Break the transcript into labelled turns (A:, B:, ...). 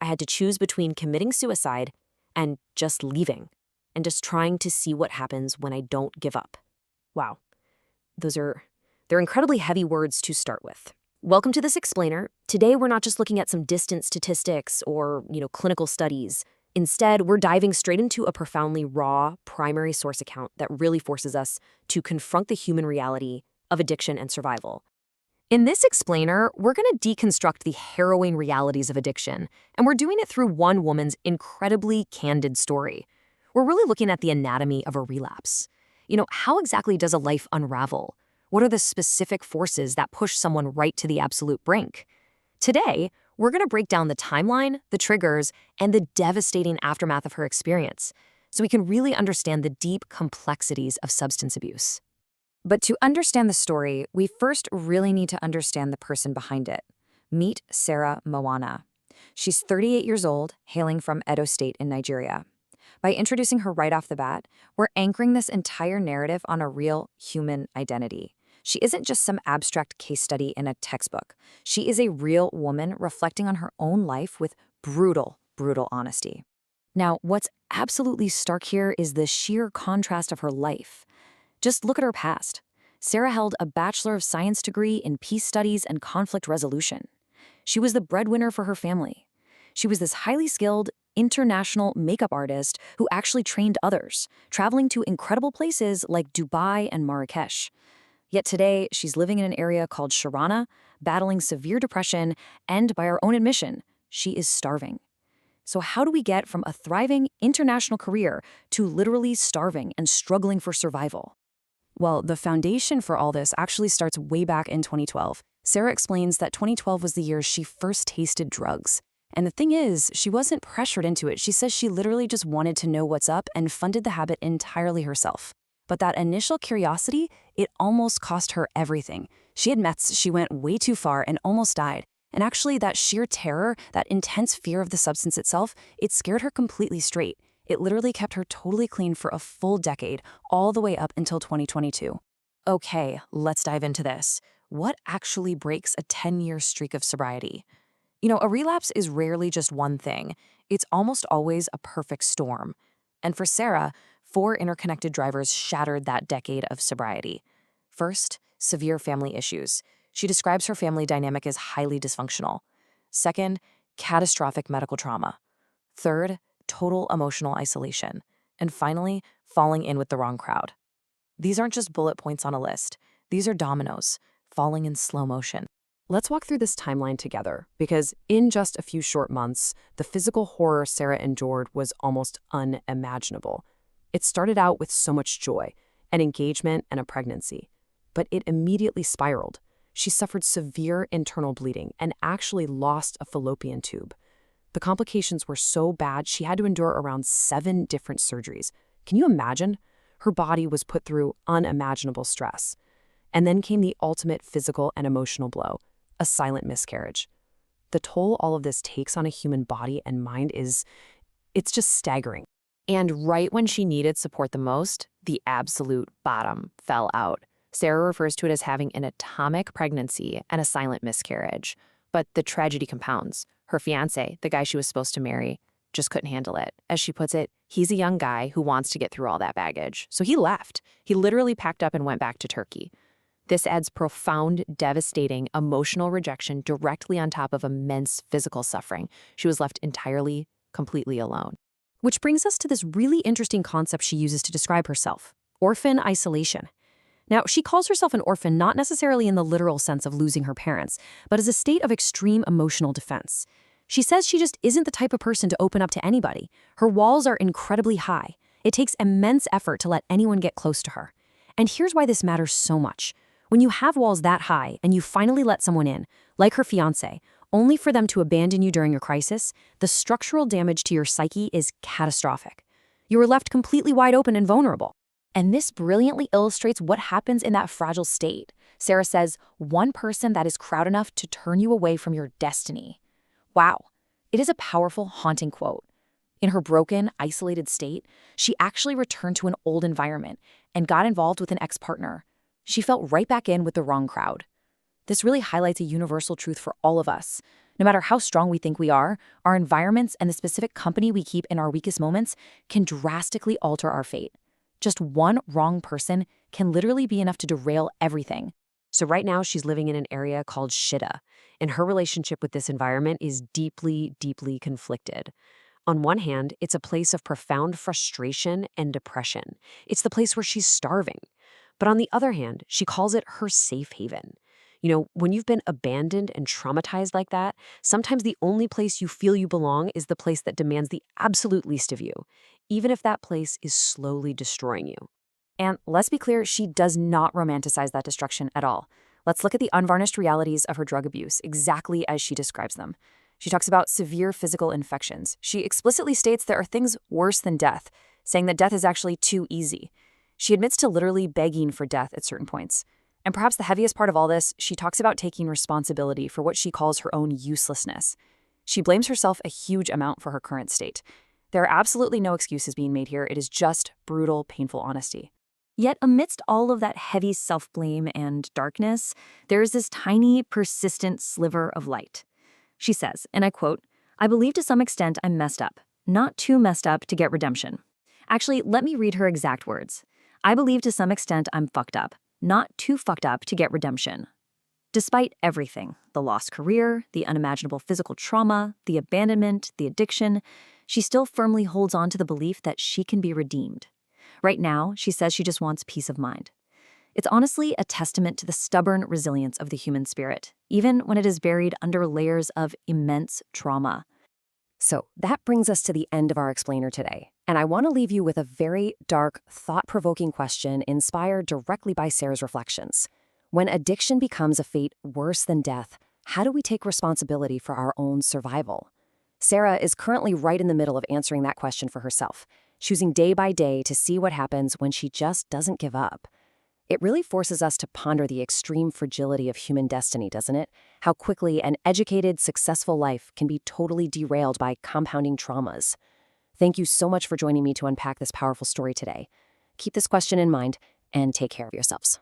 A: I had to choose between committing suicide and just leaving, and just trying to see what happens when I don't give up. Wow, they're incredibly heavy words to start with. Welcome to this explainer. Today we're not just looking at some distant statistics or, clinical studies. Instead, we're diving straight into a profoundly raw primary source account that really forces us to confront the human reality of addiction and survival. In this explainer, we're going to deconstruct the harrowing realities of addiction, and we're doing it through one woman's incredibly candid story. We're really looking at the anatomy of a relapse. How exactly does a life unravel? What are the specific forces that push someone right to the absolute brink? Today, we're going to break down the timeline, the triggers, and the devastating aftermath of her experience, so we can really understand the deep complexities of substance abuse. But to understand the story, we first really need to understand the person behind it. Meet Sarah Mwana. She's 38 years old, hailing from Edo State in Nigeria. By introducing her right off the bat, we're anchoring this entire narrative on a real human identity. She isn't just some abstract case study in a textbook. She is a real woman reflecting on her own life with brutal, brutal honesty. Now, what's absolutely stark here is the sheer contrast of her life. Just look at her past. Sarah held a Bachelor of Science degree in Peace Studies and Conflict Resolution. She was the breadwinner for her family. She was this highly skilled, international makeup artist who actually trained others, traveling to incredible places like Dubai and Marrakesh. Yet today, she's living in an area called Sharana, battling severe depression, and by her own admission, she is starving. So how do we get from a thriving international career to literally starving and struggling for survival? Well, the foundation for all this actually starts way back in 2012. Sarah explains that 2012 was the year she first tasted drugs. And the thing is, she wasn't pressured into it. She says she literally just wanted to know what's up and funded the habit entirely herself. But that initial curiosity, it almost cost her everything. She admits she went way too far and almost died. And actually, that sheer terror, that intense fear of the substance itself, it scared her completely straight. It literally kept her totally clean for a full decade, all the way up until 2022. Okay, let's dive into this. What actually breaks a 10-year streak of sobriety? A relapse is rarely just one thing. It's almost always a perfect storm. And for Sarah, 4 interconnected drivers shattered that decade of sobriety. First, severe family issues. She describes her family dynamic as highly dysfunctional. Second, catastrophic medical trauma. Third, total emotional isolation. And finally, falling in with the wrong crowd. These aren't just bullet points on a list. These are dominoes, falling in slow motion. Let's walk through this timeline together, because in just a few short months, the physical horror Sarah endured was almost unimaginable. It started out with so much joy, an engagement, and a pregnancy. But it immediately spiraled. She suffered severe internal bleeding and actually lost a fallopian tube. The complications were so bad she had to endure around 7 different surgeries. Can you imagine? Her body was put through unimaginable stress. And then came the ultimate physical and emotional blow, a silent miscarriage. The toll all of this takes on a human body and mind it's just staggering. And right when she needed support the most, the absolute bottom fell out. Sarah refers to it as having an atomic pregnancy and a silent miscarriage. But the tragedy compounds. Her fiancé, the guy she was supposed to marry, just couldn't handle it. As she puts it, he's a young guy who wants to get through all that baggage. So he left. He literally packed up and went back to Turkey. This adds profound, devastating emotional rejection directly on top of immense physical suffering. She was left entirely, completely alone. Which brings us to this really interesting concept she uses to describe herself: orphan isolation. Now, she calls herself an orphan not necessarily in the literal sense of losing her parents, but as a state of extreme emotional defense. She says she just isn't the type of person to open up to anybody. Her walls are incredibly high. It takes immense effort to let anyone get close to her. And here's why this matters so much. When you have walls that high and you finally let someone in, like her fiancé, only for them to abandon you during a crisis, the structural damage to your psyche is catastrophic. You are left completely wide open and vulnerable. And this brilliantly illustrates what happens in that fragile state. Sarah says, one person that is crowd enough to turn you away from your destiny. Wow. It is a powerful, haunting quote. In her broken, isolated state, she actually returned to an old environment and got involved with an ex-partner. She felt right back in with the wrong crowd. This really highlights a universal truth for all of us.
B: No matter how strong we think we are, our environments and the specific company we keep in our weakest moments can drastically alter our fate. Just one wrong person can literally be enough to derail everything.
A: So right now she's living in an area called Shida, and her relationship with this environment is deeply, deeply conflicted. On one hand, it's a place of profound frustration and depression. It's the place where she's starving. But on the other hand, she calls it her safe haven. When you've been abandoned and traumatized like that, sometimes the only place you feel you belong is the place that demands the absolute least of you, even if that place is slowly destroying you.
B: And let's be clear, she does not romanticize that destruction at all. Let's look at the unvarnished realities of her drug abuse, exactly as she describes them. She talks about severe physical infections. She explicitly states there are things worse than death, saying that death is actually too easy. She admits to literally begging for death at certain points. And perhaps the heaviest part of all this, she talks about taking responsibility for what she calls her own uselessness. She blames herself a huge amount for her current state. There are absolutely no excuses being made here. It is just brutal, painful honesty. Yet amidst all of that heavy self-blame and darkness, there is this tiny, persistent sliver of light. She says, and I quote, "I believe to some extent I'm messed up, not too messed up to get redemption." Actually, let me read her exact words. "I believe to some extent I'm fucked up, not too fucked up to get redemption." Despite everything, the lost career, the unimaginable physical trauma, the abandonment, the addiction, she still firmly holds on to the belief that she can be redeemed. Right now, she says she just wants peace of mind. It's honestly a testament to the stubborn resilience of the human spirit, even when it is buried under layers of immense trauma.
A: So that brings us to the end of our explainer today. And I want to leave you with a very dark, thought-provoking question inspired directly by Sarah's reflections. When addiction becomes a fate worse than death, how do we take responsibility for our own survival? Sarah is currently right in the middle of answering that question for herself, choosing day by day to see what happens when she just doesn't give up. It really forces us to ponder the extreme fragility of human destiny, doesn't it? How quickly an educated, successful life can be totally derailed by compounding traumas. Thank you so much for joining me to unpack this powerful story today. Keep this question in mind and take care of yourselves.